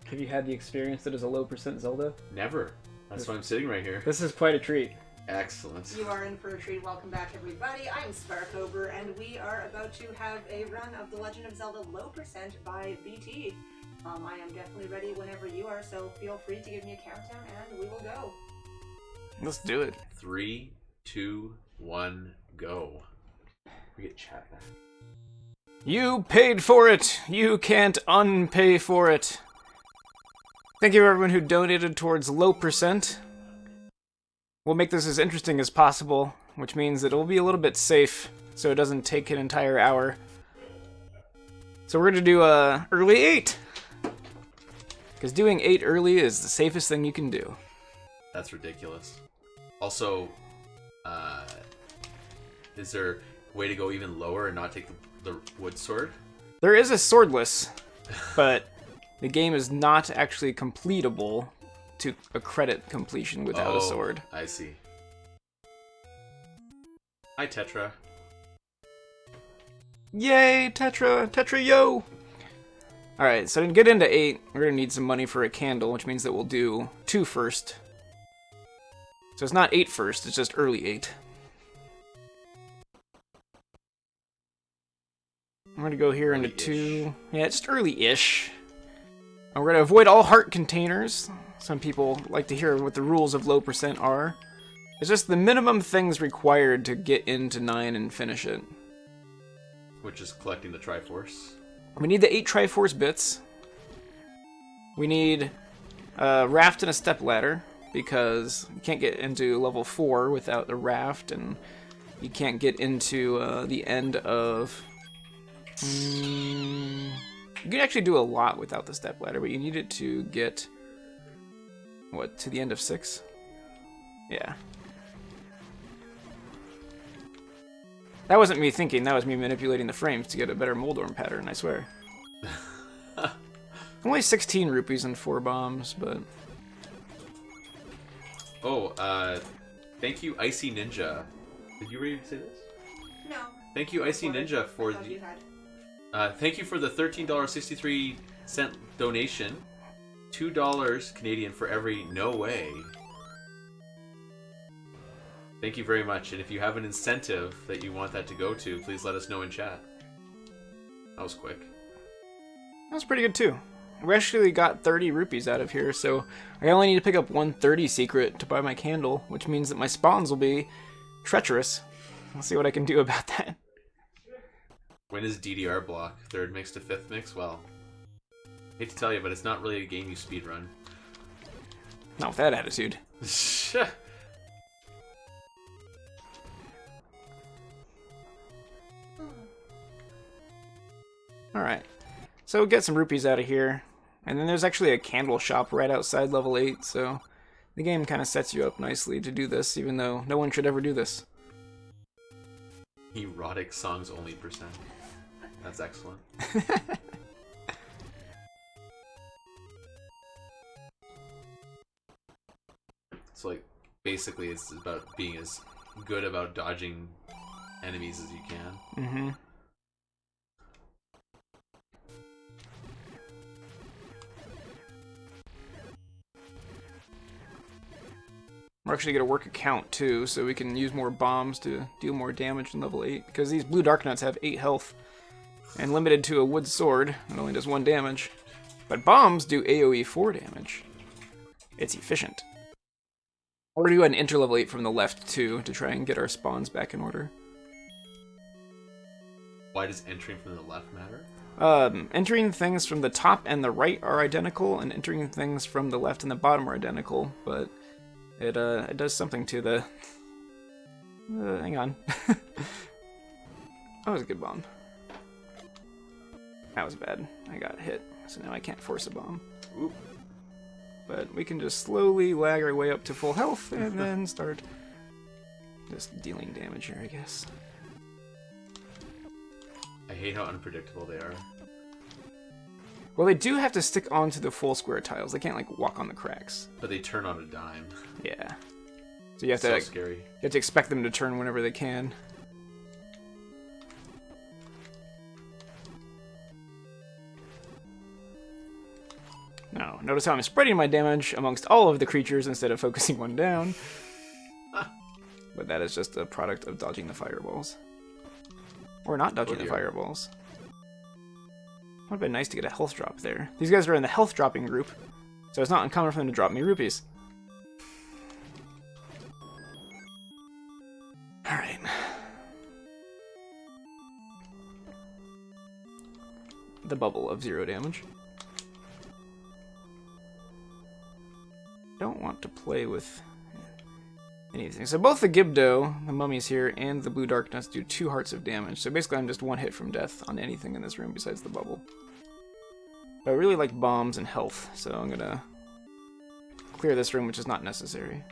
Have you had the experience that is a low percent Zelda? Never. That's why I'm sitting right here. This is quite a treat. Excellent. You are in for a treat. Welcome back, everybody. I'm Slurpathon, and we are about to have a run of The Legend of Zelda Low Percent by BT. I am definitely ready whenever you are, so feel free to give me a countdown, and we will go. Let's do it. 3, 2, 1, go. We get chat back. You paid for it. You can't unpay for it. Thank you everyone who donated towards low percent. We'll make this as interesting as possible, which means that it'll be a little bit safe, so it doesn't take an entire hour. So we're gonna do early 8. Because doing 8 early is the safest thing you can do. That's ridiculous. Also, is there a way to go even lower and not take the wood sword? There is a swordless, but the game is not actually completable to accredit completion without a sword. I see. Hi, Tetra. Yay, Tetra! Tetra, yo! Alright, so to get into 8, we're gonna need some money for a candle, which means that we'll do 2 first. So it's not 8 first, it's just early 8. I'm gonna go here into 2. Yeah, just early-ish. And we're gonna avoid all heart containers. Some people like to hear what the rules of low percent are. It's just the minimum things required to get into 9 and finish it. Which is collecting the Triforce. We need the 8 Triforce bits. We need a raft and a step ladder, because you can't get into level 4 without a raft, and you can't get into the end of... you can actually do a lot without the step ladder, but you need it to get... what, to the end of 6? Yeah. That wasn't me thinking, that was me manipulating the frames to get a better Moldorm pattern, I swear. Only 16 rupees and 4 bombs, but... Oh, thank you, Icy Ninja. Did you ready to say this? No. Thank you, Icy Ninja, for the... thank you for the $13.63 donation. $2 Canadian for every no way. Thank you very much, and if you have an incentive that you want that to go to, please let us know in chat. That was quick. That was pretty good too. We actually got 30 rupees out of here, so I only need to pick up 130 secret to buy my candle, which means that my spawns will be treacherous. I'll see what I can do about that. When is DDR block? 3rd mix to 5th mix? Well, hate to tell you, but it's not really a game you speedrun. Not with that attitude. Alright, so we'll get some rupees out of here. And then there's actually a candle shop right outside level 8, so the game kind of sets you up nicely to do this, even though no one should ever do this. Erotic songs only percent. That's excellent. So, like, basically it's about being as good about dodging enemies as you can. Mm-hmm. We're actually going to work a count too, so we can use more bombs to deal more damage in level 8, because these blue dark nuts have 8 health, and limited to a wood sword, it only does 1 damage. But bombs do AoE 4 damage. It's efficient. We're going to do an enter level 8 from the left too, to try and get our spawns back in order. Why does entering from the left matter? Entering things from the top and the right are identical, and entering things from the left and the bottom are identical, but it does something to the... hang on. That was a good bomb. That was bad. I got hit, so now I can't force a bomb. Oop. But we can just slowly lag our way up to full health, and then start just dealing damage here, I guess. I hate how unpredictable they are. Well, they do have to stick onto the full square tiles. They can't, like, walk on the cracks. But they turn on a dime. Yeah. So you have to, So like, scary. you have to expect them to turn whenever they can. No, notice how I'm spreading my damage amongst all of the creatures instead of focusing one down. But that is just a product of dodging the fireballs. Or not dodging the fireballs. Would have been nice to get a health drop there. These guys are in the health dropping group, so it's not uncommon for them to drop me rupees. Alright. The bubble of 0 damage. Don't want to play with anything. So both the Gibdo, the mummies here, and the blue darkness do 2 hearts of damage. So basically I'm just 1 hit from death on anything in this room besides the bubble. But I really like bombs and health, so I'm gonna clear this room, which is not necessary.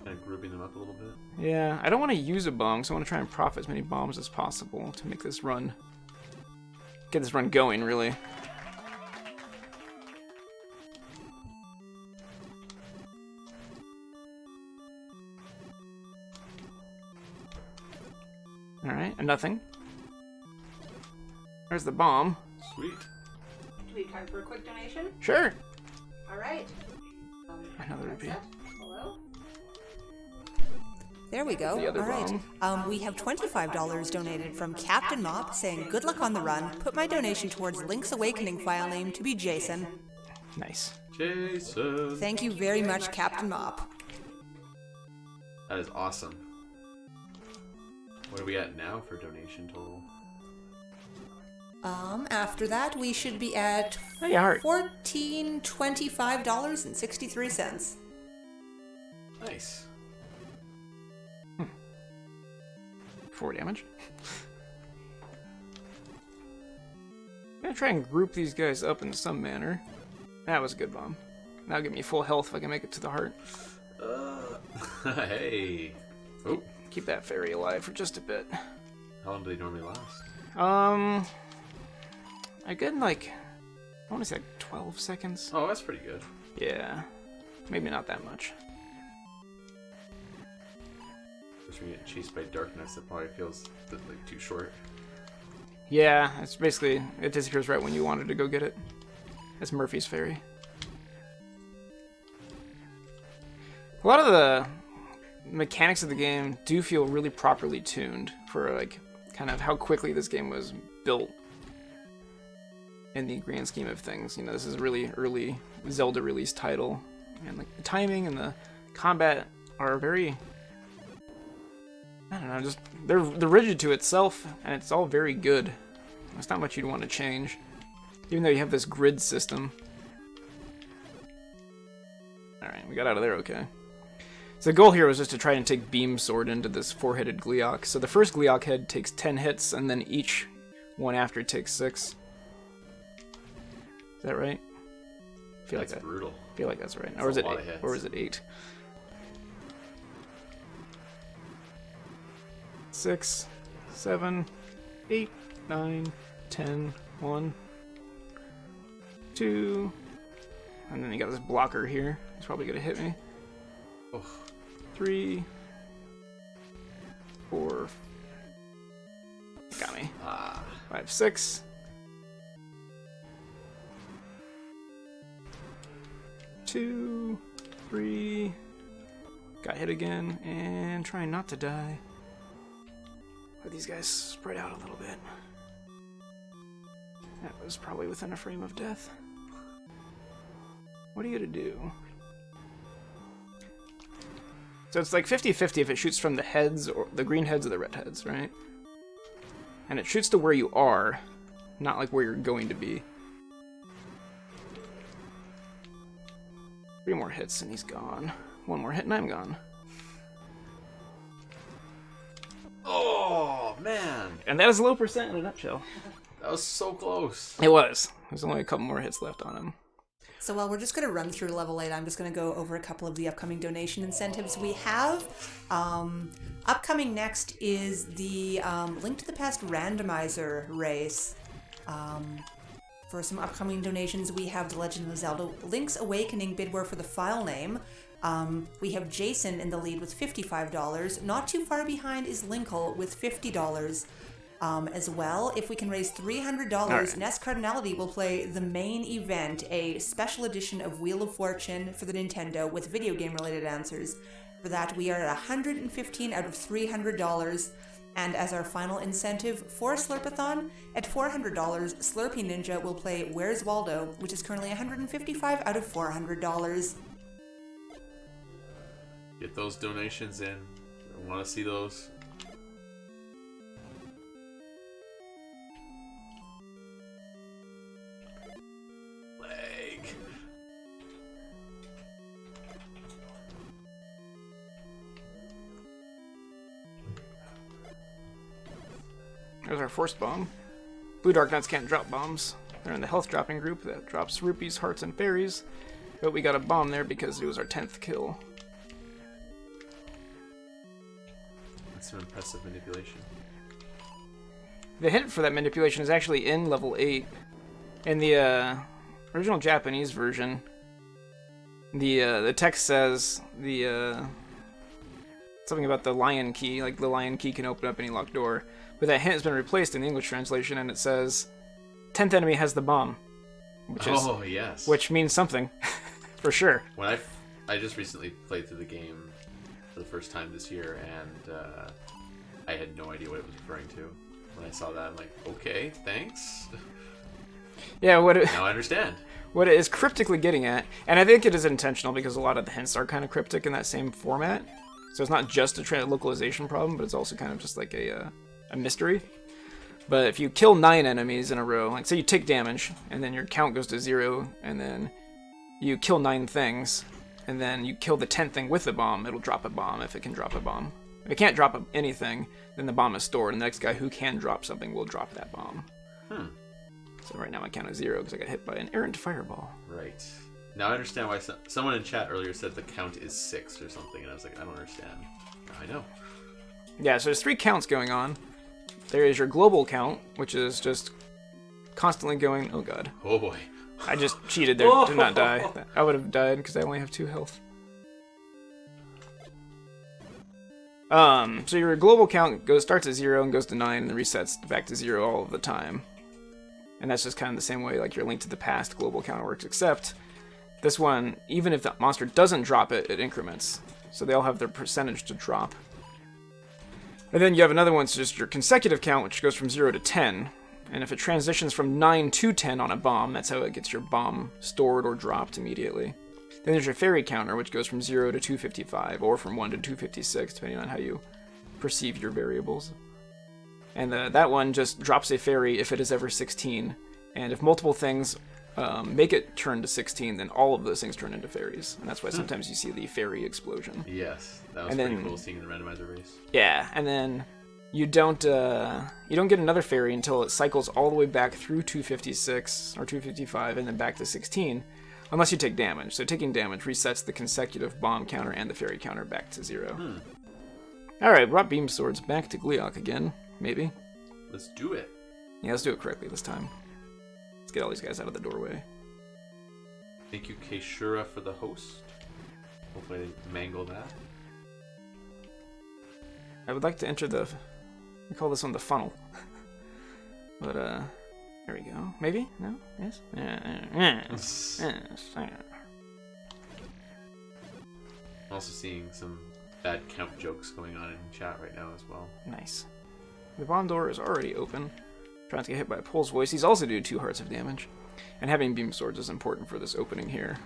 Kind of grouping them up a little bit. Yeah, I don't want to use a bomb, so I want to try and profit as many bombs as possible to make this run. Get this run going, really. Alright, and nothing. There's the bomb. Sweet. Do we have time for a quick donation? Sure. All right. Another rupee. Hello? There we go. The other All right. We have $25 donated from Captain Mop saying, "Good luck on the run. Put my donation towards Link's Awakening file name to be Jason." Nice. Jason. Thank you very much, Captain Mop. That is awesome. What are we at now for donation total? After that, we should be at Oh, yeah, heart. $1425.63. Nice. 4 damage. I'm gonna try and group these guys up in some manner. That was a good bomb. That'll give me full health if I can make it to the heart. Hey. Oh. Keep that fairy alive for just a bit. How long do they normally last? I get like, I want to say like 12 seconds. Oh, that's pretty good. Yeah, maybe not that much. If you're getting chased by darkness, that probably feels like too short. Yeah, it's basically, it disappears right when you wanted to go get it. It's Murphy's fairy. A lot of the mechanics of the game do feel really properly tuned for like kind of how quickly this game was built in the grand scheme of things. You know, this is a really early Zelda release title, and like the timing and the combat are very, I don't know, just they're rigid to itself, and it's all very good. There's not much you'd want to change, even though you have this grid system. Alright, we got out of there okay. So the goal here was just to try and take Beam Sword into this 4-headed Gleeok. So the first Gleeok head takes 10 hits, and then each one after takes 6. Is that right? I feel That's like brutal. I feel like that's right. That's Or is a it lot 8? of hits. Or is it 8? 6, 7, 8, 9, 10, 1, 2, and then you got this blocker here. He's probably gonna hit me. Oh. 3, 4, got me. 5, 6. 2, 3, got hit again, and trying not to die. Let these guys spread out a little bit. That was probably within a frame of death. What are you gonna do? So it's like 50-50 if it shoots from the heads, or the green heads or the red heads, right? And it shoots to where you are, not like where you're going to be. 3 more hits and he's gone. 1 more hit and I'm gone. Oh, man. And that is a low percent in a nutshell. That was so close. It was. There's only a couple more hits left on him. So while we're just going to run through level 8, I'm just going to go over a couple of the upcoming donation incentives we have. Upcoming next is the Link to the Past randomizer race. For some upcoming donations, we have The Legend of Zelda Link's Awakening bidware for the file name. We have Jason in the lead with $55. Not too far behind is Linkle with $50. As well, if we can raise $300, right. Nest Cardinality will play the main event, a special edition of Wheel of Fortune for the Nintendo with video game related answers. For that, we are at $115 out of $300. And as our final incentive for Slurpathon, at $400, Slurpee Ninja will play Where's Waldo, which is currently $155 out of $400. Get those donations in. I want to see those. Leg. There's our force bomb. Blue Dark Knights can't drop bombs. They're in the health dropping group that drops rupees, hearts, and fairies. But we got a bomb there because it was our 10th kill. That's some impressive manipulation. The hint for that manipulation is actually in level 8. In the original Japanese version, the text says something about the lion key, like the lion key can open up any locked door. But that hint has been replaced in the English translation, and it says, 10th enemy has the bomb. Yes. Which means something, for sure. When I just recently played through the game for the first time this year, and I had no idea what it was referring to. When I saw that, I'm like, okay, thanks. Yeah, Now I understand. What it is cryptically getting at, and I think it is intentional because a lot of the hints are kind of cryptic in that same format. So it's not just a localization problem, but it's also kind of just like a mystery. But if you kill 9 enemies in a row, like say you take damage, and then your count goes to 0, and then you kill 9 things, and then you kill the 10th thing with the bomb, it'll drop a bomb if it can drop a bomb. If it can't drop anything, then the bomb is stored, and the next guy who can drop something will drop that bomb. So right now my count is 0 because I got hit by an errant fireball. Right. Now I understand why someone in chat earlier said the count is 6 or something, and I was like, I don't understand. Now I know. Yeah, so there's 3 counts going on. There is your global count, which is just constantly going... Oh god. Oh boy. I just cheated there, did not die. I would have died because I only have 2 health. So your global count starts at 0 and goes to 9 and then resets back to 0 all of the time. And that's just kind of the same way like your Link to the Past global counter works, except this one, even if the monster doesn't drop it, it increments. So they all have their percentage to drop. And then you have another one, so just your consecutive count, which goes from 0 to 10. And if it transitions from 9 to 10 on a bomb, that's how it gets your bomb stored or dropped immediately. Then there's your fairy counter, which goes from 0 to 255, or from 1 to 256, depending on how you perceive your variables. And that one just drops a fairy if it is ever 16. And if multiple things make it turn to 16, then all of those things turn into fairies. And that's why sometimes you see the fairy explosion. Yes, that was pretty cool seeing the randomizer race. Yeah, and then you don't get another fairy until it cycles all the way back through 256 or 255 and then back to 16, unless you take damage. So taking damage resets the consecutive bomb counter and the fairy counter back to 0. Alright, brought beam swords back to Gleeok again, maybe. Let's do it. Yeah, let's do it correctly this time. Let's get all these guys out of the doorway. Thank you, Keishura, for the host. Hopefully I didn't mangle that. I would like to enter we call this one the funnel. But, there we go. Maybe? No? Yes? Yes. I'm also seeing some bad count jokes going on in chat right now as well. Nice. The bomb door is already open. Trying to get hit by a Pole's voice. He's also doing 2 hearts of damage. And having beam swords is important for this opening here.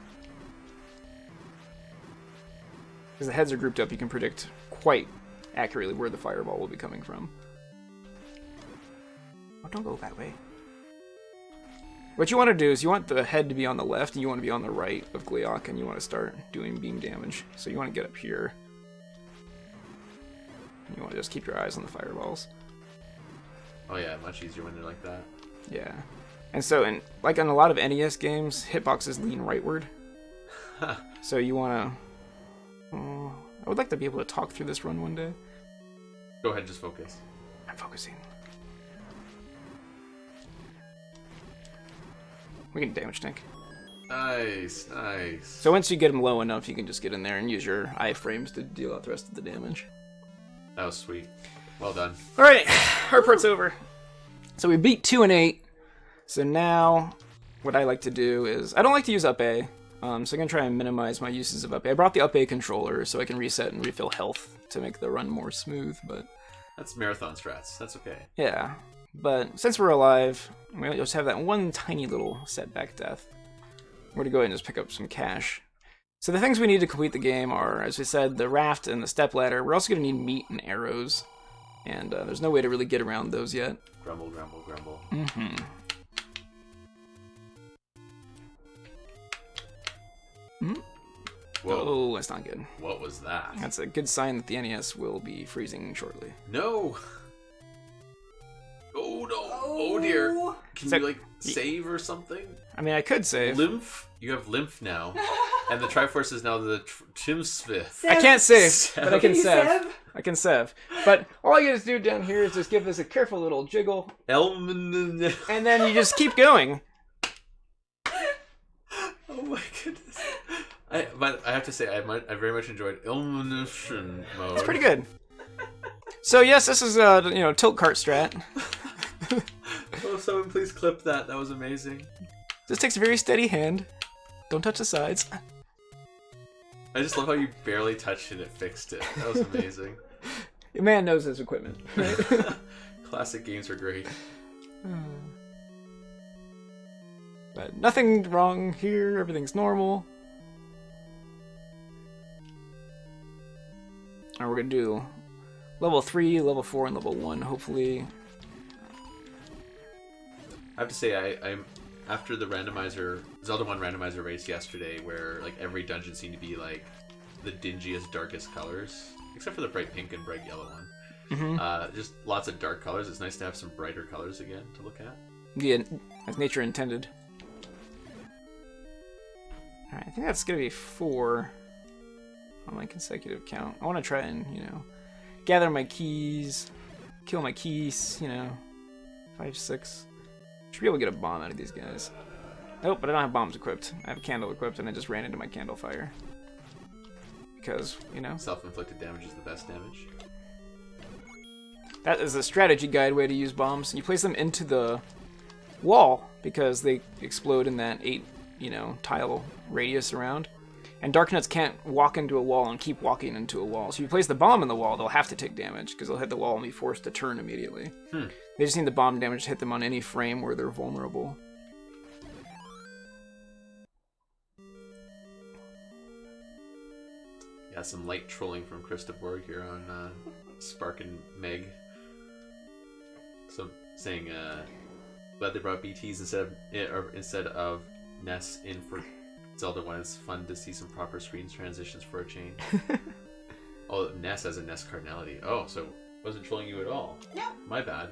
Because the heads are grouped up, you can predict quite accurately where the fireball will be coming from. Oh, don't go that way. What you want to do is you want the head to be on the left, and you want to be on the right of Gleeok, and you want to start doing beam damage. So you want to get up here. You want to just keep your eyes on the fireballs. Oh yeah, much easier when they're like that. Yeah. And so, like in a lot of NES games, hitboxes lean rightward. So you want to... I would like to be able to talk through this run one day. Go ahead, just focus. I'm focusing. We can damage tank. Nice, nice. So once you get him low enough, you can just get in there and use your iframes to deal out the rest of the damage. That was sweet. Well done. All right, our part's over. So we beat 2 and 8. So now, what I like to do is I don't like to use up A. So I'm gonna try and minimize my uses of up A. I brought the up A controller so I can reset and refill health to make the run more smooth. But That's marathon strats. That's okay. yeah, but since we're alive, we just have that one tiny little setback death. We're gonna go ahead and just pick up some cash. So the things we need to complete the game are, as we said, the raft and the step ladder. We're also gonna need meat and arrows. And there's no way to really get around those yet. Grumble, grumble, grumble. Mm-hmm. Whoa. Oh, that's not good. What was that? That's a good sign that the NES will be freezing shortly. No! Oh no! Oh dear! Can So- you like save or something? I mean, I could save. Lymph? You have lymph now. And the Triforce is now the Timsmith. I can't save, but I can you save. save? I can save. But all you gotta do down here is just give this a careful little jiggle, Elman. and then you just keep going. Oh my goodness! But I have to say, I very much enjoyed Illumination mode. It's pretty good. So yes, this is tilt cart strat. Oh, someone please clip that. That was amazing. This takes a very steady hand. Don't touch the sides. I just love how you barely touched it and it fixed it. That was amazing. The man knows his equipment. Right? Classic games are great. But nothing wrong here. Everything's normal. Alright, we're gonna do level 3, level 4, and level 1, hopefully. I have to say, I'm after the randomizer, Zelda 1 randomizer race yesterday, where like every dungeon seemed to be like the dingiest, darkest colors, except for the bright pink and bright yellow one. Mm-hmm. Just lots of dark colors. It's nice to have some brighter colors again to look at. Yeah, as nature intended. Alright, I think that's gonna be 4 on my consecutive count. I want to try and, gather my keys, kill my keys, 5, 6. Should be able to get a bomb out of these guys. Nope, but I don't have bombs equipped. I have a candle equipped, and I just ran into my candle fire. Because, Self-inflicted damage is the best damage. that is a strategy guide way to use bombs. You place them into the wall, because they explode in that 8, tile radius around. And Darknuts can't walk into a wall and keep walking into a wall. So if you place the bomb in the wall, they'll have to take damage, because they'll hit the wall and be forced to turn immediately. They just need the bomb damage to hit them on any frame where they're vulnerable. Yeah, some light trolling from Krista Borg here on Spark and Meg. So saying, glad they brought BeeTeas instead of Ness in for Zelda 1. It's fun to see some proper screen transitions for a change. Oh, Ness as a Ness cardinality. Oh, so wasn't trolling you at all. No. My bad.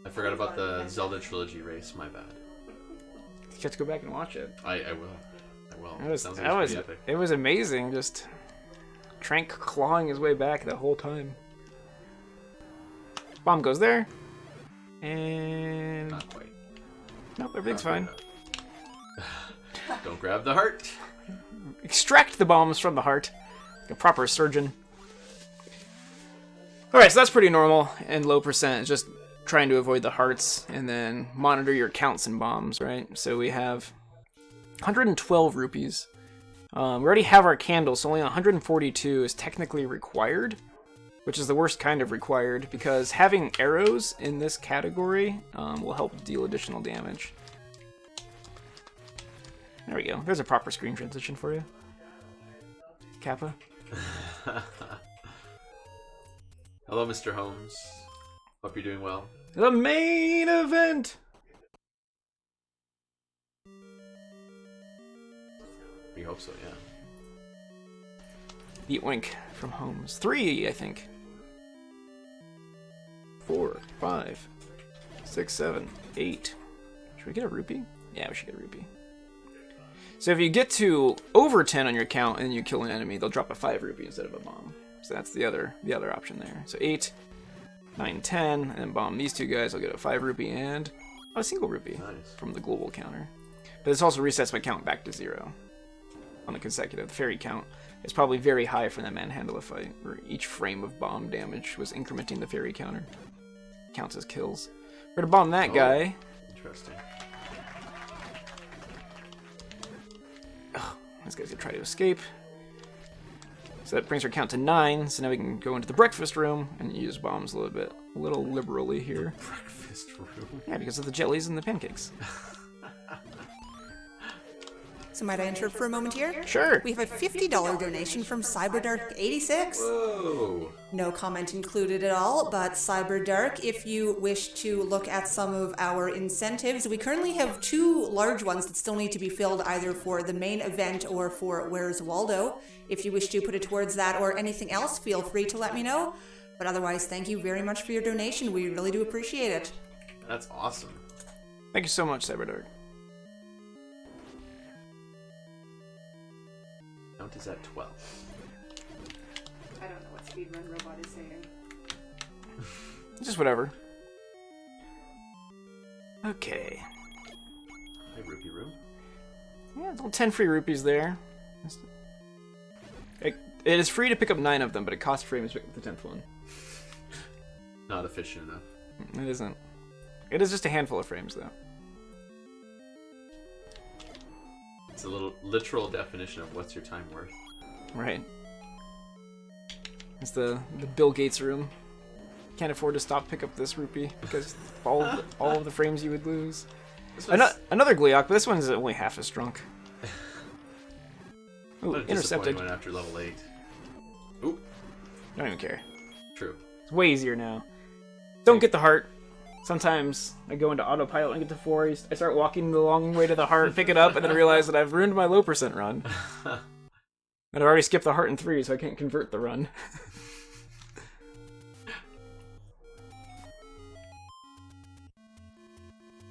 I forgot about the Zelda trilogy race. My bad. You have to go back and watch it. I will. I will. It was, Sounds like it's pretty epic. it was amazing, just Trank clawing his way back the whole time. Bomb goes there. And... Not quite. Nope, everything's Not fine. quite. Don't grab the heart. Extract the bombs from the heart. Like a proper surgeon. Alright, so that's pretty normal and low percent. It's just trying to avoid the hearts and then monitor your counts and bombs, right? So we have 112 rupees. We already have our candles, so only 142 is technically required, which is the worst kind of required, because having arrows in this category will help deal additional damage. There we go. There's a proper screen transition for you. Kappa. Hello, Mr. Holmes. Hope you're doing well. The main event! We hope so, yeah. The Oink from Holmes. 3, I think. 4, 5, 6, 7, 8. Should we get a rupee? Yeah, we should get a rupee. So if you get to over 10 on your count and you kill an enemy, they'll drop a 5 rupee instead of a bomb. So that's the other option there. So 8, 9, 10, and then bomb these two guys. I'll get a 5 rupee and a single rupee Nice. from the global counter. But this also resets my count back to 0. on the consecutive. The fairy count is probably very high for that manhandler fight, where each frame of bomb damage was incrementing the fairy counter. Counts as kills. We're gonna bomb that guy. Interesting. Oh, this guy's gonna try to escape. So that brings our count to 9, so now we can go into the breakfast room and use bombs a little liberally here. Breakfast room? Yeah, because of the jellies and the pancakes. So might I interrupt for a moment here? Sure. We have a $50 donation from CyberDark86. Whoa! No comment included at all, but CyberDark, if you wish to look at some of our incentives, we currently have 2 large ones that still need to be filled either for the main event or for Where's Waldo. If you wish to put it towards that or anything else, feel free to let me know. But otherwise, thank you very much for your donation. We really do appreciate it. That's awesome. Thank you so much, CyberDark. Count is at 12. I don't know what speedrun robot is saying. Just whatever. Okay. Hi, rupee room. Yeah, little 10 free rupees there. It is free to pick up 9 of them, but it costs frames to pick up the 10th one. Not efficient enough. It isn't. It is just a handful of frames, though. It's a little literal definition of what's your time worth. Right. It's the Bill Gates room. Can't afford to pick up this rupee because all of the frames you would lose. Another Gleeok, but this one's only half as drunk. Ooh, intercepted. One after level 8. Ooh, Don't even care. true. It's way easier now. Don't get the heart. Sometimes I go into autopilot and get to 4. I start walking the long way to the heart, pick it up, and then realize that I've ruined my low percent run. And I've already skipped the heart in 3, so I can't convert the run.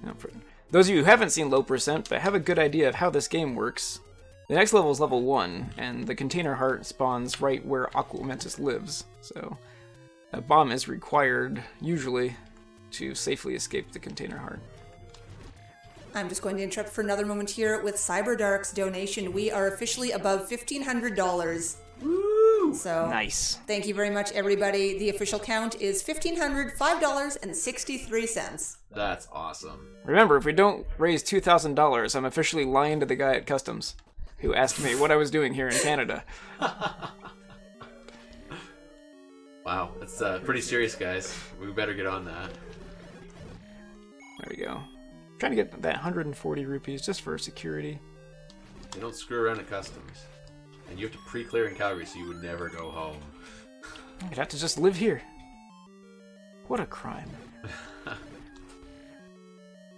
Now, for those of you who haven't seen low percent, but have a good idea of how this game works, the next level is level 1, and the container heart spawns right where Aqua Mantis lives. So a bomb is required, usually, to safely escape the container heart. I'm just going to interrupt for another moment here with CyberDark's donation. We are officially above $1,500. Woo! So Nice. thank you very much, everybody. The official count is $1,505.63. That's awesome. Remember, if we don't raise $2,000, I'm officially lying to the guy at Customs, who asked me what I was doing here in Canada. Wow, that's pretty serious, guys. We better get on that. There we go. Trying to get that 140 rupees just for security. They don't screw around at customs. And you have to pre-clear in Calgary so you would never go home. I'd have to just live here. What a crime.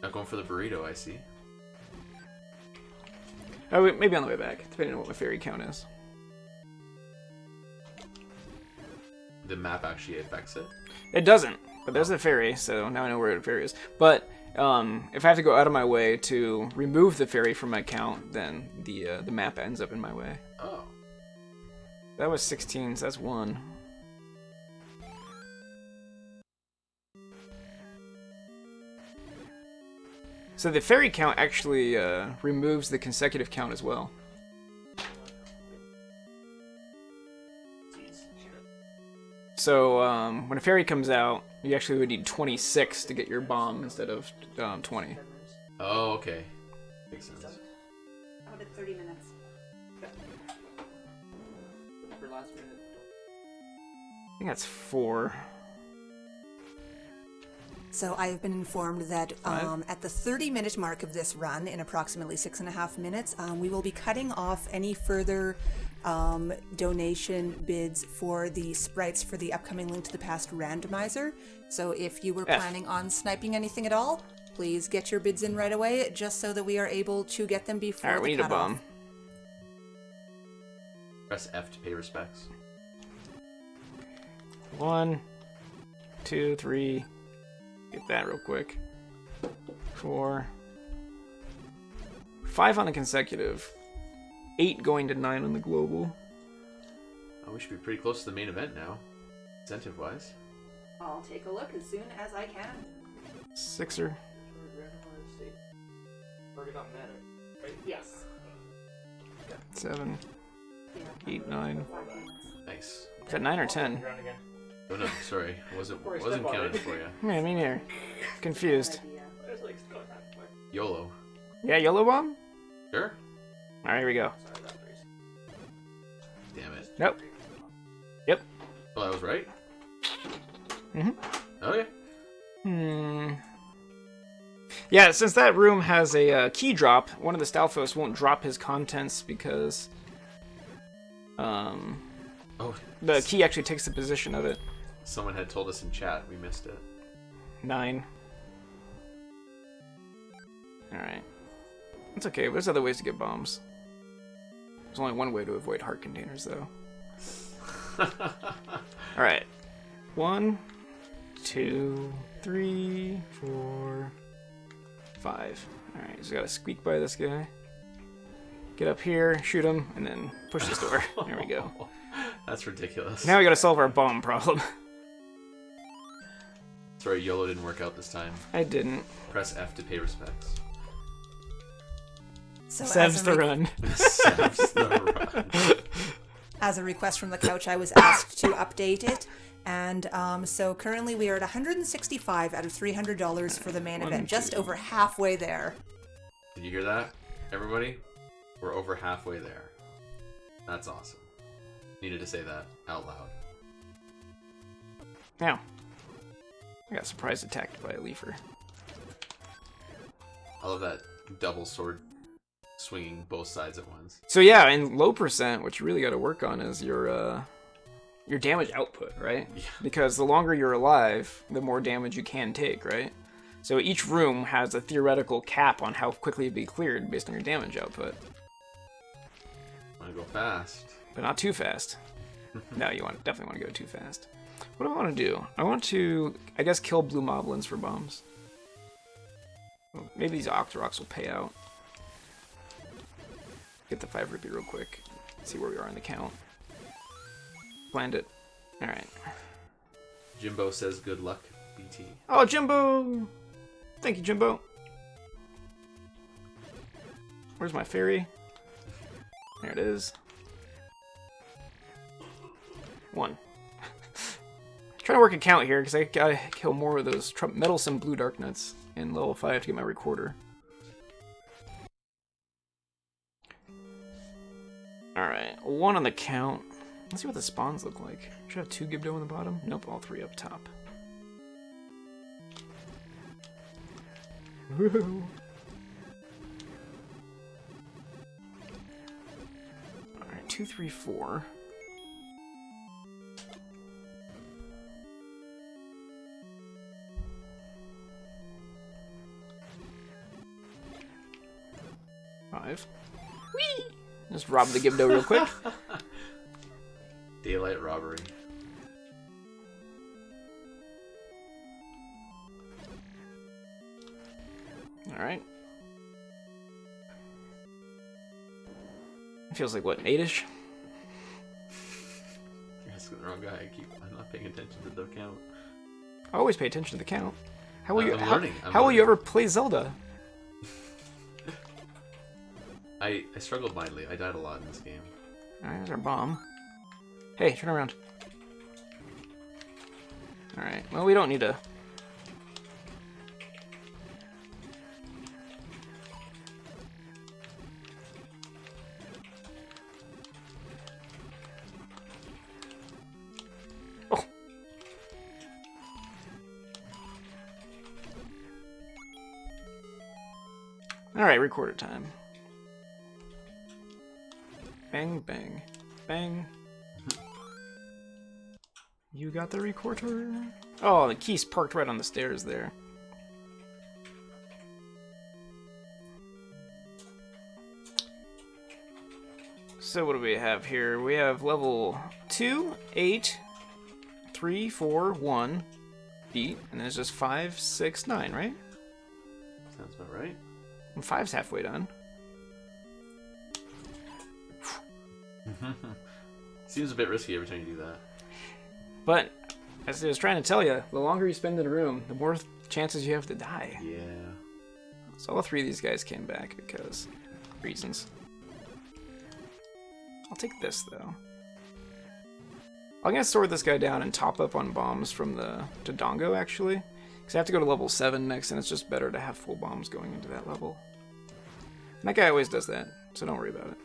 Not going for the burrito, I see. Oh, wait, maybe on the way back, depending on what my fairy count is. The map actually affects it. It doesn't, but there's a ferry, so now I know where the ferry is. But if I have to go out of my way to remove the ferry from my count, then the map ends up in my way. Oh. That was 16, so that's 1. So the ferry count actually removes the consecutive count as well. So when a ferry comes out, you actually would need 26 to get your bomb instead of 20. Oh, okay. Makes sense. How about 30 minutes? I think that's 4. So I have been informed that 5? at the 30-minute mark of this run, in approximately 6.5 minutes, we will be cutting off any further donation bids for the sprites for the upcoming Link to the Past randomizer. So if you were planning on sniping anything at all, please get your bids in right away, just so that we are able to get them before Alright, we need a cutoff. bomb. Press F to pay respects. 1, 2, 3. Get that real quick. 4. 5 on the consecutive. 8 going to 9 on the global. Oh, we should be pretty close to the main event now, incentive-wise. I'll take a look as soon as I can. 6er. Yes. 7, Yeah. 8, 9. 5 minutes. Nice. Is that 9 or 10? Ground again. Oh no, sorry. Wasn't Or counting step on it. for you. Yeah, I mean, here. Confused. Idea. There's like going half way. YOLO. Yeah, yellow bomb? Sure. Alright, here we go. Sorry, that threes. Damn it. Nope. Yep. Oh, I was right? Mhm. Okay. Yeah, since that room has a key drop, one of the Stalfos won't drop his contents because Oh, the key actually takes the position of it. someone had told us in chat. We missed it. 9. Alright. It's okay, there's other ways to get bombs. There's only one way to avoid heart containers, though. Alright. 1, 2, 3, 4, 5. Alright, so gotta squeak by this guy. Get up here, shoot him, and then push this door. There we go. That's ridiculous. Now we gotta solve our bomb problem. Sorry, YOLO didn't work out this time. I didn't. Press F to pay respects. So Sev's the run. Saps the run. As a request from the couch, I was asked to update it. And so currently we are at $165 out of $300 for the main event. Just over halfway there. Did you hear that, everybody? We're over halfway there. That's awesome. Needed to say that out loud. Now, I got surprise attacked by a leafer. I love that double sword swinging both sides at once. So yeah, in low percent, what you really got to work on is your damage output, right? Yeah. Because the longer you're alive, the more damage you can take, right? So each room has a theoretical cap on how quickly it'd be cleared based on your damage output, Want to go fast? but not too fast. No, you definitely want to go too fast. What do I want to do? I want to, I guess, kill blue moblins for bombs. Well, maybe these Octoroks will pay out. Get the 5 rupee real quick. See where we are in the count. Planned it. Alright. Jimbo says good luck, BT. Oh, Jimbo! Thank you, Jimbo. Where's my fairy? There it is. 1. Trying to work a count here, because I gotta kill more of those meddlesome blue dark nuts in level 5 to get my recorder. Alright, 1 on the count. Let's see what the spawns look like. Should I have 2 Gibdo on the bottom? Nope, all 3 up top. Woohoo! Alright, 2, 3, 4. Five. Whee! Just rob the Gibdo real quick. Daylight robbery. Alright. Feels like, what, 8-ish? You're asking the wrong guy. I'm not paying attention to the count. I always pay attention to the count. How will I'm you? learning. How will you ever play Zelda? I struggled mightily. I died a lot in this game. Alright, there's our bomb. Hey, turn around. Alright, well, we don't need to. Oh! Alright, recorder time. Bang, bang, bang. You got the recorder? Oh, the key's parked right on the stairs there. So what do we have here? We have level 2, 8, 3, 4, 1, beat, and then it's just 5, 6, 9, right? Sounds about right. And 5's halfway done. Seems a bit risky every time you do that. But, as I was trying to tell you, the longer you spend in a room, the more chances you have to die. Yeah. So all 3 of these guys came back because reasons. I'll take this, though. I'm gonna sword this guy down and top up on bombs from the Dodongo, actually. Because I have to go to level 7 next, and it's just better to have full bombs going into that level. And that guy always does that, so don't worry about it.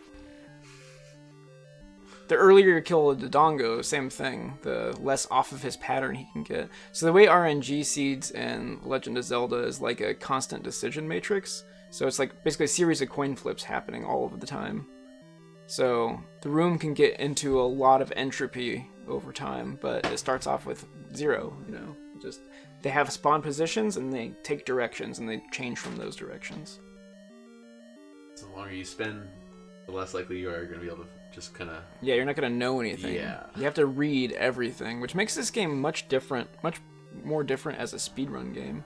The earlier you kill a Dodongo, same thing. The less off of his pattern he can get. So the way RNG seeds in Legend of Zelda is like a constant decision matrix. So it's like basically a series of coin flips happening all of the time. So the room can get into a lot of entropy over time, but it starts off with 0, you know. Just they have spawn positions and they take directions and they change from those directions. So the longer you spend, the less likely you are going to be able to just kind of... Yeah, you're not going to know anything. Yeah. You have to read everything, which makes this game much more different as a speedrun game.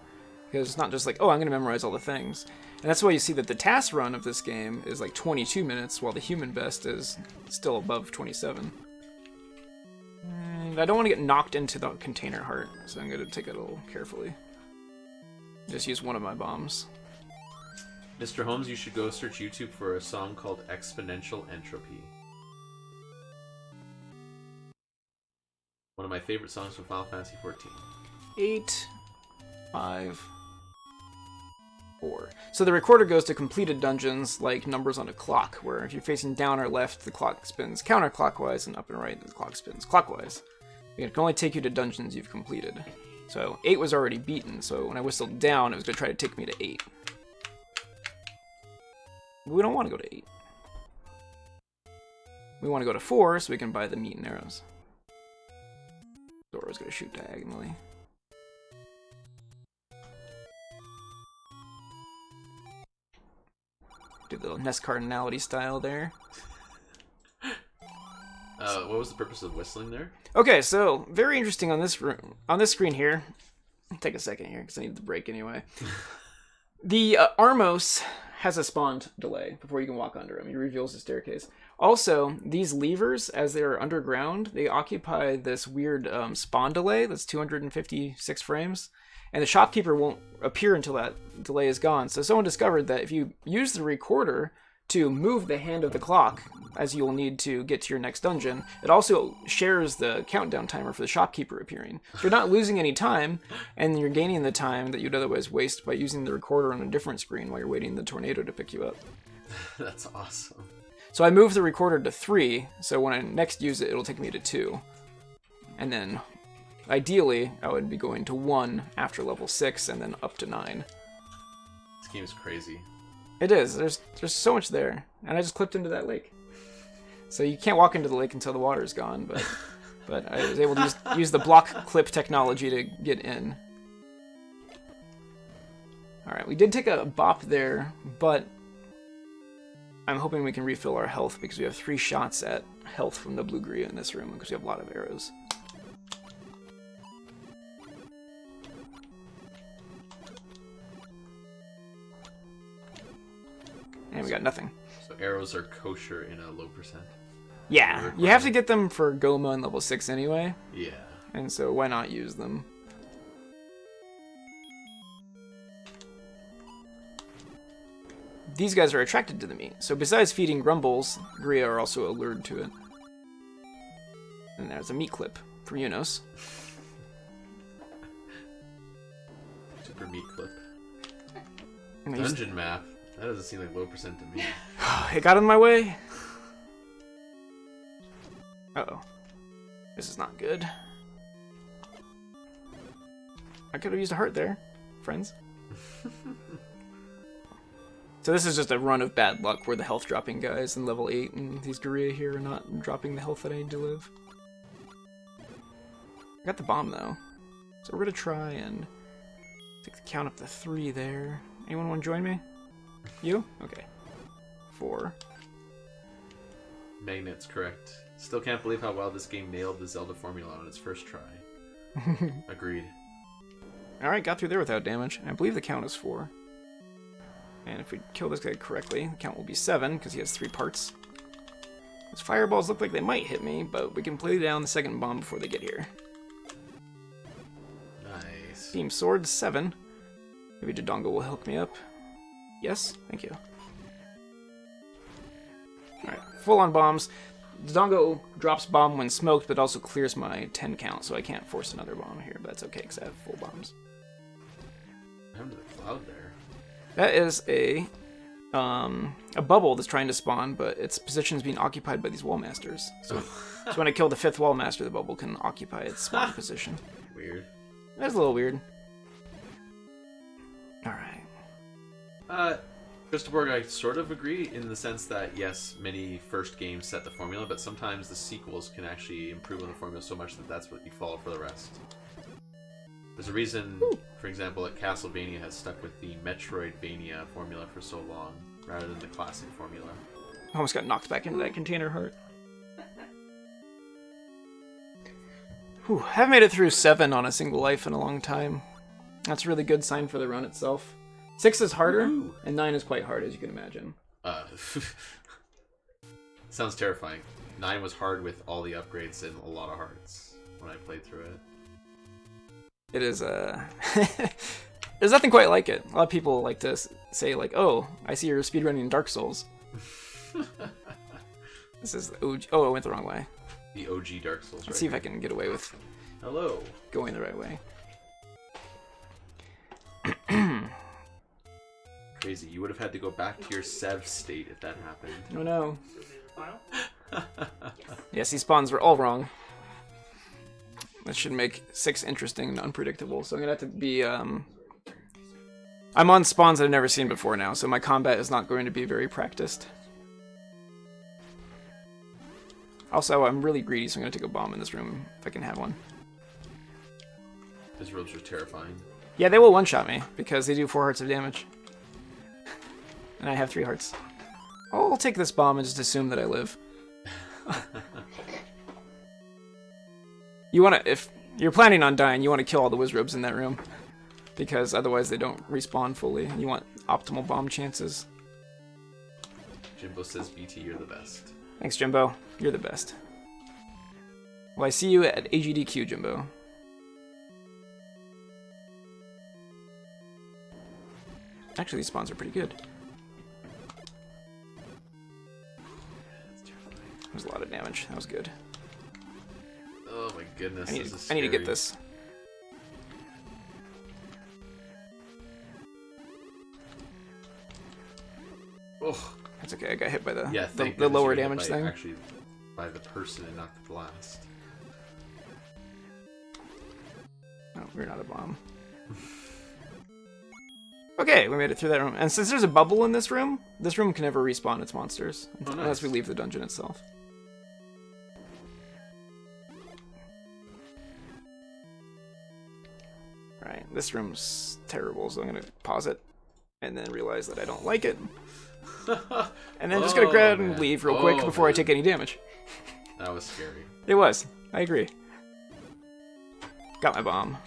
Because it's not just like, oh, I'm going to memorize all the things. And that's why you see that the task run of this game is like 22 minutes, while the human best is still above 27. And I don't want to get knocked into the container heart, so I'm going to take it a little carefully. Just use one of my bombs. Mr. Holmes, you should go search YouTube for a song called Exponential Entropy. One of my favorite songs from Final Fantasy XIV. 8, 5, 4. So the recorder goes to completed dungeons like numbers on a clock, where if you're facing down or left, the clock spins counterclockwise, and up and right, the clock spins clockwise. It can only take you to dungeons you've completed. So 8 was already beaten, so when I whistled down, it was going to try to take me to 8. We don't want to go to 8. We want to go to 4 so we can buy the meat and arrows. Dora's going to shoot diagonally. Do the Nest cardinality style there. What was the purpose of whistling there? Okay, so very interesting on this room, on this screen here. Take a second here because I need the break anyway. The Armos has a spawn delay before you can walk under him. He reveals the staircase. Also, these levers, as they're underground, they occupy this weird spawn delay that's 256 frames. And the shopkeeper won't appear until that delay is gone. So someone discovered that if you use the recorder to move the hand of the clock, as you'll need to get to your next dungeon, it also shares the countdown timer for the shopkeeper appearing. So you're not losing any time, and you're gaining the time that you'd otherwise waste by using the recorder on a different screen while you're waiting the tornado to pick you up. That's awesome. So I moved the recorder to 3, so when I next use it, it'll take me to 2. And then, ideally, I would be going to 1 after level 6, and then up to 9. This game is crazy. It is. There's so much there. And I just clipped into that lake. So you can't walk into the lake until the water is gone, but I was able to just use the block clip technology to get in. Alright, we did take a bop there, but I'm hoping we can refill our health because we have 3 shots at health from the blue Gria in this room because we have a lot of arrows. And we got nothing. So arrows are kosher in a low percent? Yeah, you have to get them for Goma in level 6 anyway. Yeah. And so why not use them? These guys are attracted to the meat. So besides feeding grumbles, Gria are also allured to it. And there's a meat clip from Unos. Super meat clip. And I used- Dungeon map. That doesn't seem like low percent to me. It got in my way. Uh-oh. This is not good. I could have used a heart there, friends. So this is just a run of bad luck where the health dropping guys in level 8 and these Guria here are not dropping the health that I need to live. I got the bomb though. So we're gonna try and take the count up to 3 there. Anyone want to join me? You? Okay. 4. Magnet's correct. Still can't believe how well this game nailed the Zelda formula on its first try. Agreed. Alright, got through there without damage. I believe the count is 4. And if we kill this guy correctly, the count will be 7, because he has 3 parts. Those fireballs look like they might hit me, but we can play down the second bomb before they get here. Nice. Beam Sword, 7. Maybe Dodongo will hook me up. Yes? Thank you. Alright, full-on bombs. Dodongo drops bomb when smoked, but also clears my 10 count, so I can't force another bomb here, but that's okay, because I have full bombs. What happened to the cloud there? That is a bubble that's trying to spawn, but its position is being occupied by these wall masters. So when I kill the 5th wall master, the bubble can occupy its spawn position. Weird. That's a little weird. Alright. Christopher, I sort of agree in the sense that, yes, many first games set the formula, but sometimes the sequels can actually improve on the formula so much that that's what you follow for the rest. There's a reason, for example, that Castlevania has stuck with the Metroidvania formula for so long, rather than the classic formula. I almost got knocked back into that container heart. Whew, I haven't made it through 7 on a single life in a long time. That's a really good sign for the run itself. 6 is harder, and 9 is quite hard, as you can imagine. Sounds terrifying. 9 was hard with all the upgrades and a lot of hearts when I played through it. It is, there's nothing quite like it. A lot of people like to say, like, oh, I see you're speedrunning Dark Souls. This is the OG. Oh, I went the wrong way. The OG Dark Souls, right? Let's see if I can get away with Hello. going the right way. Crazy. You would have had to go back to your Sev state if that happened. Oh no. Yes, these spawns were all wrong. That should make 6 interesting and unpredictable. So I'm gonna have to be, I'm on spawns that I've never seen before now, so my combat is not going to be very practiced. Also, I'm really greedy, so I'm gonna take a bomb in this room if I can have one. His robes are terrifying. Yeah, they will one-shot me, because they do 4 hearts of damage. And I have 3 hearts. I'll take this bomb and just assume that I live. You wanna, if you're planning on dying, you want to kill all the Wizrobes in that room. Because otherwise they don't respawn fully. You want optimal bomb chances. Jimbo says, BT, you're the best. Thanks, Jimbo. You're the best. Well, I see you at AGDQ, Jimbo. Actually, these spawns are pretty good. That was a lot of damage. That was good. Oh my goodness, this is I need to get scary. this. Oh, That's okay. I got hit by the yeah, the thank lower goodness you get damage by, thing. Actually, by the person and not the blast. Oh, we're not a bomb. Okay, we made it through that room. And since there's a bubble in this room can never respawn its monsters. Oh, nice. Unless we leave the dungeon itself. Alright, this room's terrible, so I'm gonna pause it. And then realize that I don't like it. And then just gonna grab and leave real quick before I take any damage. That was scary. It was. I agree. Got my bomb.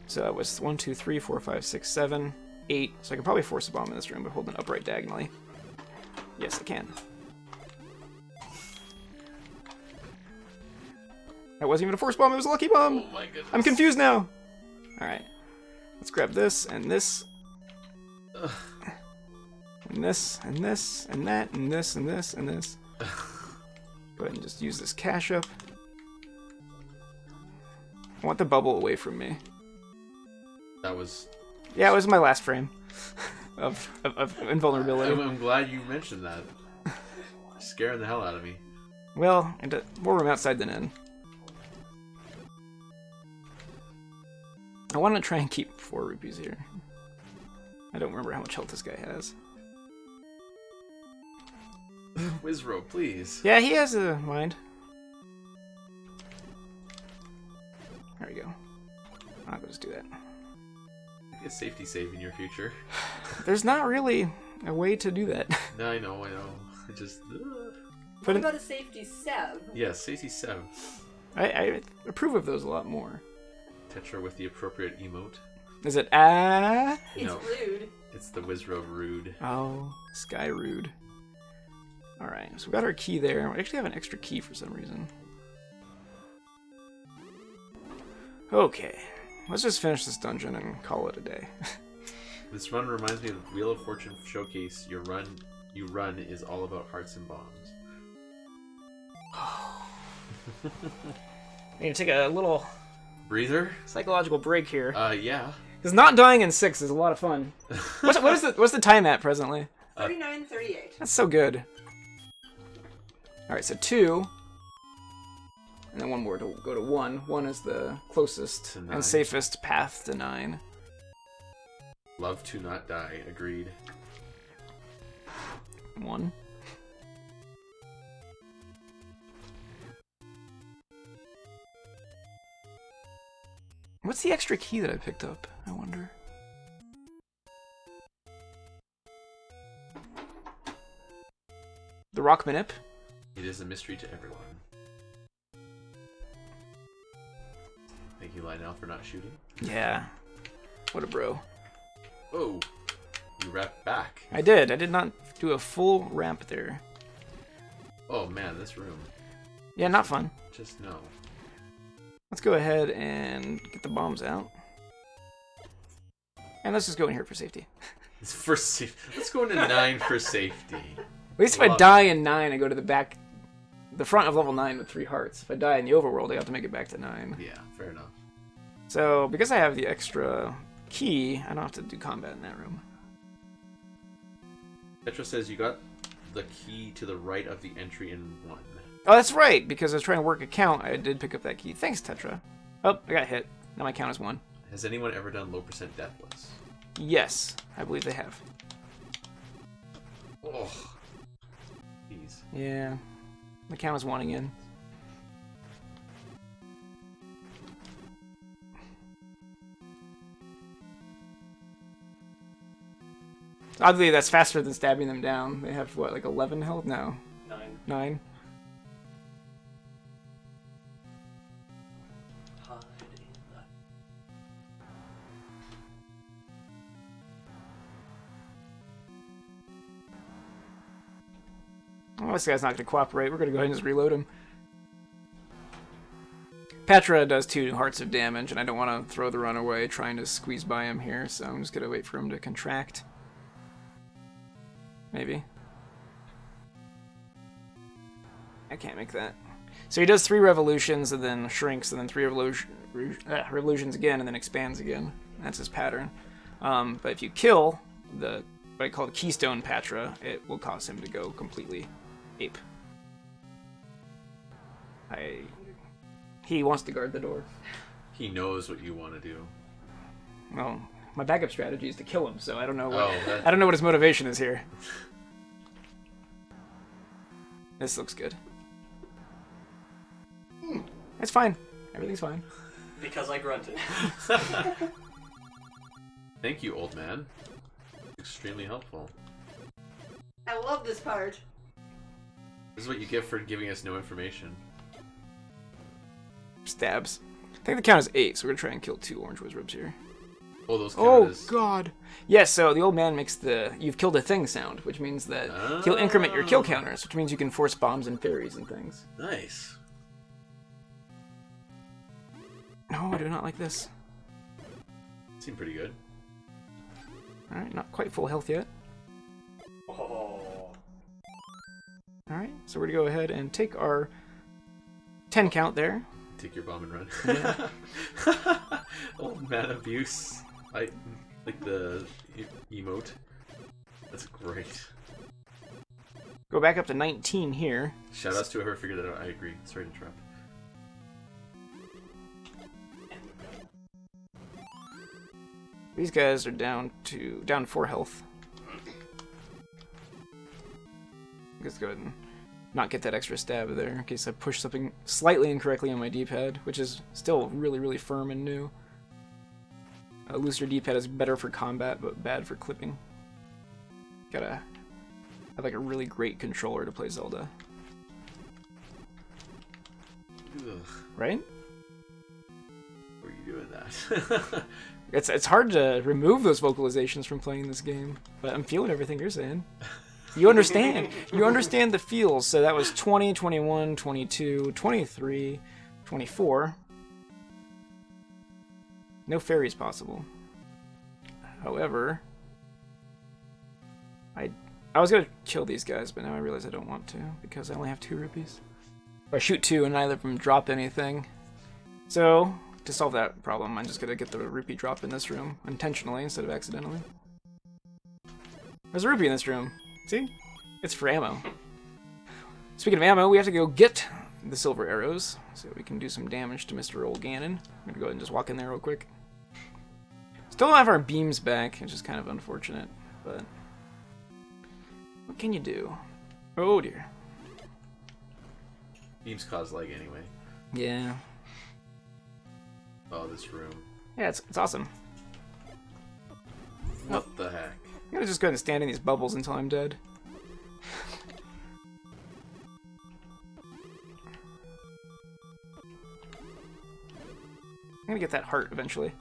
So that was 1, 2, 3, 4, 5, 6, 7, 8. So I can probably force a bomb in this room, but hold it upright diagonally. Yes, I can. That wasn't even a force bomb, it was a lucky bomb! Oh my goodness. I'm confused now! Alright. Let's grab this, and this. Ugh. And this, and this, and that, and this, and this, and this. Go ahead and just use this cash up. I want the bubble away from me. That was... Yeah, it was my last frame of invulnerability. I'm glad you mentioned that. Scaring the hell out of me. Well, more room outside than in. I want to try and keep 4 rupees here. I don't remember how much health this guy has. Wizro, please. Yeah, he has a mind. There we go. I'll just do that. A safety save in your future. There's not really a way to do that. No, I know. I just... What about a safety sev? Yeah, safety 7. I approve of those a lot more. Tetra with the appropriate emote. Is it ah? It's No. rude. It's the Wizro rude. Oh, Sky Rude. Alright, so we got our key there. We actually have an extra key for some reason. Okay, let's just finish this dungeon and call it a day. This run reminds me of the Wheel of Fortune showcase. You run is all about hearts and bombs. I need to take a little Breather? psychological break here. Yeah. Because not dying in 6 is a lot of fun. What's the time at presently? 39:38. That's so good. Alright, so 2. And then one more to go to 1. 1 is the closest To 9. and safest path to 9. Love to not die. Agreed. 1. What's the extra key that I picked up? I wonder. The rock manip? It is a mystery to everyone. Thank you, Lionel, for not shooting. Yeah. What a bro. Oh, you wrapped back. I did. I did not do a full ramp there. Oh man, this room. Yeah, not fun. Just no. Let's go ahead and get the bombs out. And let's just go in here for safety. It's for Let's go into 9 for safety. At least if I die in 9, I go to the front of level 9 with 3 hearts. If I die in the overworld, I have to make it back to 9. Yeah, fair enough. So, because I have the extra key, I don't have to do combat in that room. Petra says you got the key to the right of the entry in 1. Oh, that's right, because I was trying to work a count, I did pick up that key. Thanks, Tetra. Oh, I got hit. Now my count is 1. Has anyone ever done low percent deathless? Yes, I believe they have. Oh. Jeez. Yeah. My count is 1 again. Oddly, that's faster than stabbing them down. They have, what, like 11 health? No. 9. Well, this guy's not going to cooperate. We're going to go ahead and just reload him. Petra does 2 hearts of damage, and I don't want to throw the run away trying to squeeze by him here, so I'm just going to wait for him to contract. Maybe. I can't make that. So he does 3 revolutions, and then shrinks, and then 3 revolutions again, and then expands again. That's his pattern. But if you kill what I call the Keystone Patra, it will cause him to go completely ape. He wants to guard the door. He knows what you want to do. Well, my backup strategy is to kill him, so I don't know what Oh, I don't know what his motivation is here. This looks good. It's fine. Everything's fine. Because I grunted. Thank you, old man. Extremely helpful. I love this part. This is what you get for giving us no information. Stabs. I think the count is 8, so we're gonna try and kill 2 orange wizards here. Oh, those count Oh as... god. Yes, so the old man makes the "you've killed a thing" sound, which means that he'll increment your kill counters, which means you can force bombs and fairies and things. Nice. No, I do not like this. Seemed pretty good. Alright, not quite full health yet. Oh. Alright, so we're gonna go ahead and take our 10 count there. Take your bomb and run. Yeah. Old man abuse. I like the emote. That's great. Go back up to 19 here. Shout outs to whoever figured that out. I agree. Sorry to interrupt. These guys are down 4 health. Let's go ahead and not get that extra stab there in case I push something slightly incorrectly on my D-pad, which is still really, really firm and new. A looser D-pad is better for combat, but bad for clipping. Gotta have like a really great controller to play Zelda. Ugh. Right? Were you doing that? It's hard to remove those vocalizations from playing this game, but I'm feeling everything you're saying. You understand. You understand the feels. So that was 20, 21, 22, 23, 24. No fairies possible. However, I was going to kill these guys, but now I realize I don't want to because I only have 2 rupees. I shoot 2 and neither of them drop anything. So, to solve that problem, I'm just gonna get the rupee drop in this room, intentionally instead of accidentally. There's a rupee in this room. See? It's for ammo. Speaking of ammo, we have to go get the silver arrows, so we can do some damage to Mr. Old Ganon. I'm gonna go ahead and just walk in there real quick. Still don't have our beams back, which is kind of unfortunate, but... what can you do? Oh dear. Beams cause lag anyway. Yeah. Oh, this room. Yeah, it's awesome. What the heck? I'm gonna just go ahead and stand in these bubbles until I'm dead. I'm gonna get that heart eventually.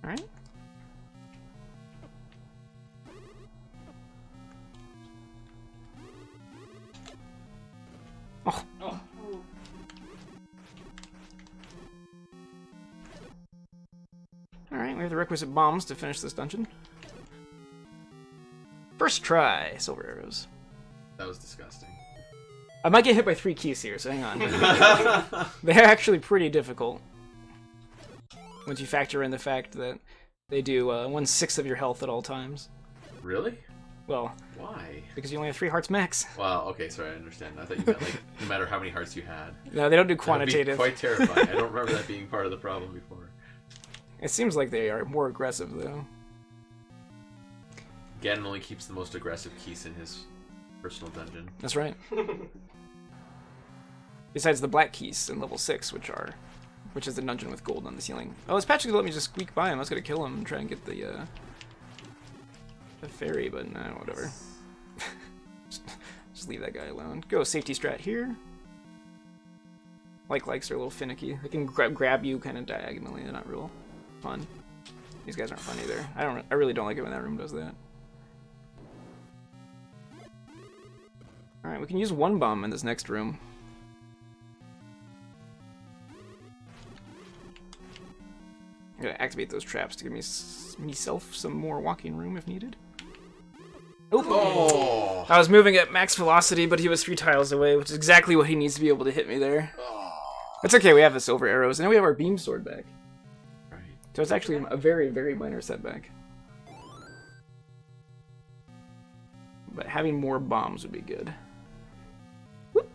Alright. Oh. Oh. Alright, we have the requisite bombs to finish this dungeon. First try, silver arrows. That was disgusting. I might get hit by 3 keys here, so hang on. They're actually pretty difficult. Once you factor in the fact that they do 1/6 of your health at all times. Really? Well, Why? because you only have 3 hearts max. Wow, okay, sorry, I understand. I thought you meant, like, no matter how many hearts you had. No, they don't do That would be quantitative. quite terrifying. I don't remember that being part of the problem before. It seems like they are more aggressive, though. Ganon only keeps the most aggressive keys in his personal dungeon. That's right. Besides the black keys in level 6, which is the dungeon with gold on the ceiling. Oh, this patch is gonna let me just squeak by him. I was gonna kill him and try and get the fairy, but no, whatever. just leave that guy alone. Go safety strat here. Likes are a little finicky. They can grab you kind of diagonally. They're not real fun. These guys aren't fun either. I really don't like it when that room does that. All right, we can use 1 bomb in this next room. I'm gonna activate those traps to give myself some more walking room if needed. Oh! I was moving at max velocity, but he was 3 tiles away, which is exactly what he needs to be able to hit me there. That's okay, we have the silver arrows, and now we have our beam sword back. Right. So it's actually a very, very minor setback. But having more bombs would be good. Whoop.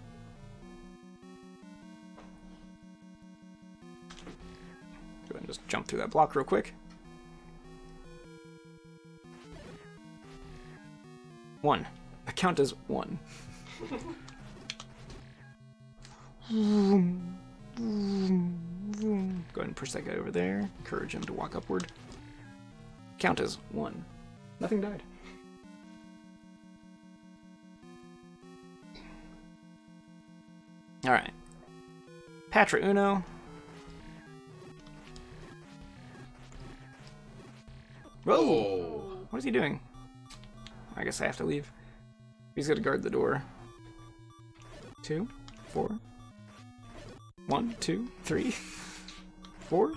Go ahead and just jump through that block real quick. 1. The count is 1. Go ahead and push that guy over there. Encourage him to walk upward. Count as 1. Nothing died. Alright. Patra Uno. Whoa! What is he doing? I guess I have to leave. He's gonna guard the door. 2, 4. 1, 2, 3, 4.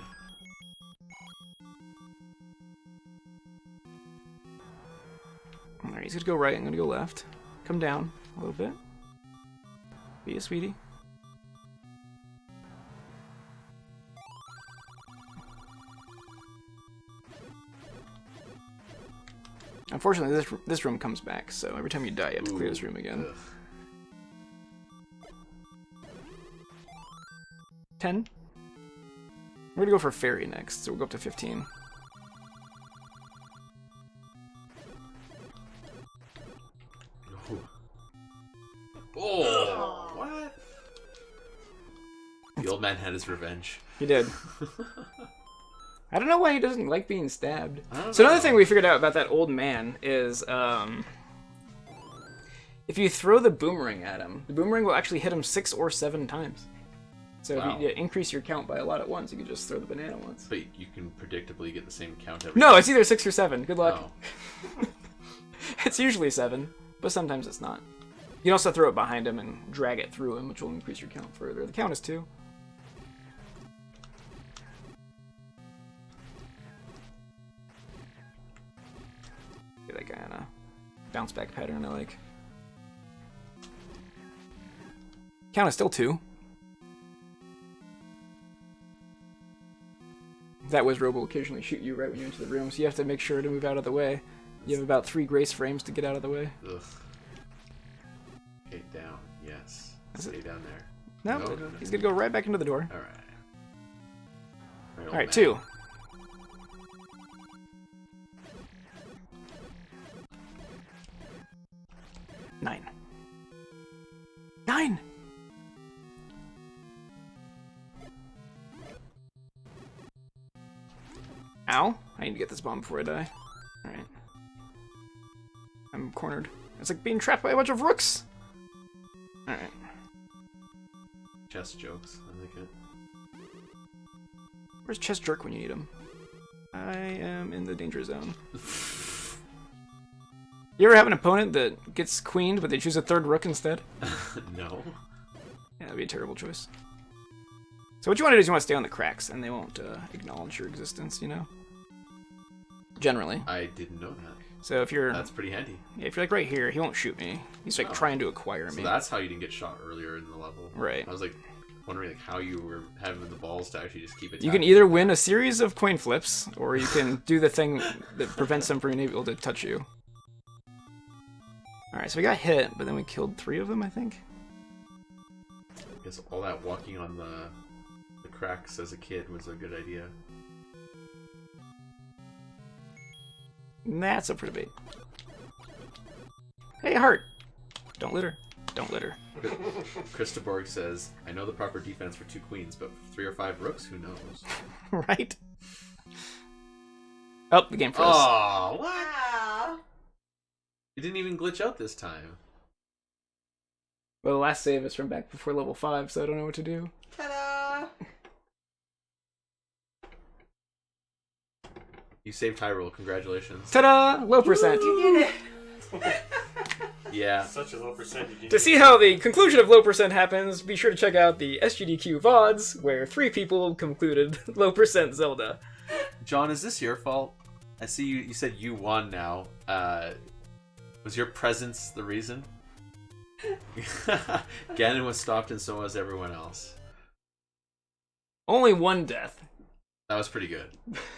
Alright, he's gonna go right, I'm gonna go left. Come down a little bit. Be a sweetie. Unfortunately, this room comes back, so every time you die, you have to clear this room again. Ugh. 10. We're gonna go for fairy next, so we'll go up to 15. Oh! What? The old man had his revenge. He did. I don't know why he doesn't like being stabbed. I don't So know. another thing we figured out about that old man is, if you throw the boomerang at him, the boomerang will actually hit him 6 or 7 times. So Wow. if you increase your count by a lot at once, you can just throw the banana once. But you can predictably get the same count every No, time. it's either 6 or 7. Good luck. Oh. It's usually 7, but sometimes it's not. You can also throw it behind him and drag it through him, which will increase your count further. The count is 2. Get that guy on a bounce back pattern I like. Count is still 2. That Wizrobe will occasionally shoot you right when you enter the room, so you have to make sure to move out of the way. You have about 3 grace frames to get out of the way. Ugh. Okay, down. Yes. Stay down there. No, No. he's gonna go right back into the door. Alright. Alright, 2. Nine. 9! Ow. I need to get this bomb before I die. Alright. I'm cornered. It's like being trapped by a bunch of rooks! Alright. Chess jokes. I like it. Where's Chess Jerk when you need him? I am in the danger zone. You ever have an opponent that gets queened, but they choose a 3rd rook instead? No. Yeah, that'd be a terrible choice. So what you want to do is you want to stay on the cracks, and they won't acknowledge your existence, you know? Generally. I didn't know that. So if you're... That's pretty handy. Yeah, if you're like right here, he won't shoot me. He's like trying to acquire So me. that's how you didn't get shot earlier in the level. Right. I was like wondering like how you were having the balls to actually just keep it. You can either win a series of coin flips, or you can do the thing that prevents them from being able to touch you. Alright, so we got hit, but then we killed 3 of them, I think. I guess all that walking on the cracks as a kid was a good idea. That's up for debate. Hey, Heart! Don't litter. Don't litter. Christaborg says, I know the proper defense for 2 queens, but 3 or 5 rooks, who knows? Right? Oh, the game froze. Oh, what? Wow. It didn't even glitch out this time. Well, the last save is from back before level 5, so I don't know what to do. Ta-da! You saved Hyrule, congratulations. Ta-da! Low percent. You did it! Yeah. Such a low percentage. To see how the conclusion of low percent happens, be sure to check out the SGDQ VODs, where 3 people concluded low percent Zelda. John, is this your fault? I see you said you won now. Was your presence the reason? Ganon was stopped and so was everyone else. Only 1 death. That was pretty good.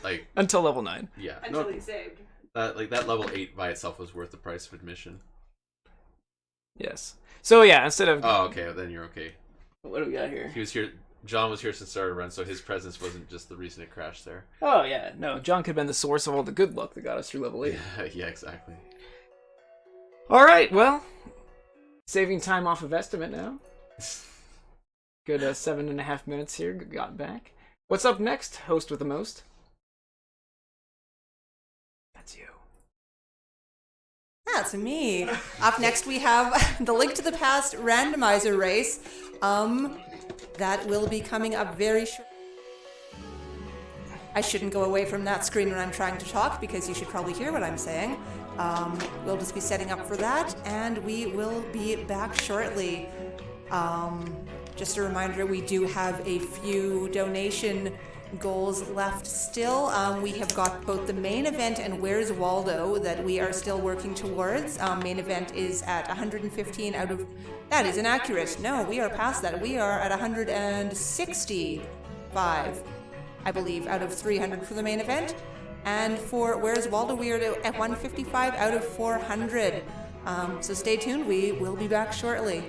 Like, Until level 9. yeah. Until No, he saved. that level 8 by itself was worth the price of admission. Yes. So yeah, instead of... Oh, okay, then you're okay. What do we got here? He was here. John was here since the start of the run, so his presence wasn't just the reason it crashed there. Oh yeah, no, John could have been the source of all the good luck that got us through level 8. Yeah, exactly. Alright, well, saving time off of estimate now. Good 7.5 minutes here, got back. What's up next, host with the most? That's you. That's me. Up next we have the Link to the Past randomizer race. That will be coming up very short. I shouldn't go away from that screen when I'm trying to talk because you should probably hear what I'm saying. We'll just be setting up for that, and we will be back shortly. Just a reminder, we do have a few donation goals left still. We have got both the main event and Where's Waldo that we are still working towards. Main event is at 115 out of... That is inaccurate. No, we are past that. We are at 165, I believe, out of 300 for the main event. And for Where's Waldo, we are at 155 out of 400. So stay tuned. We will be back shortly.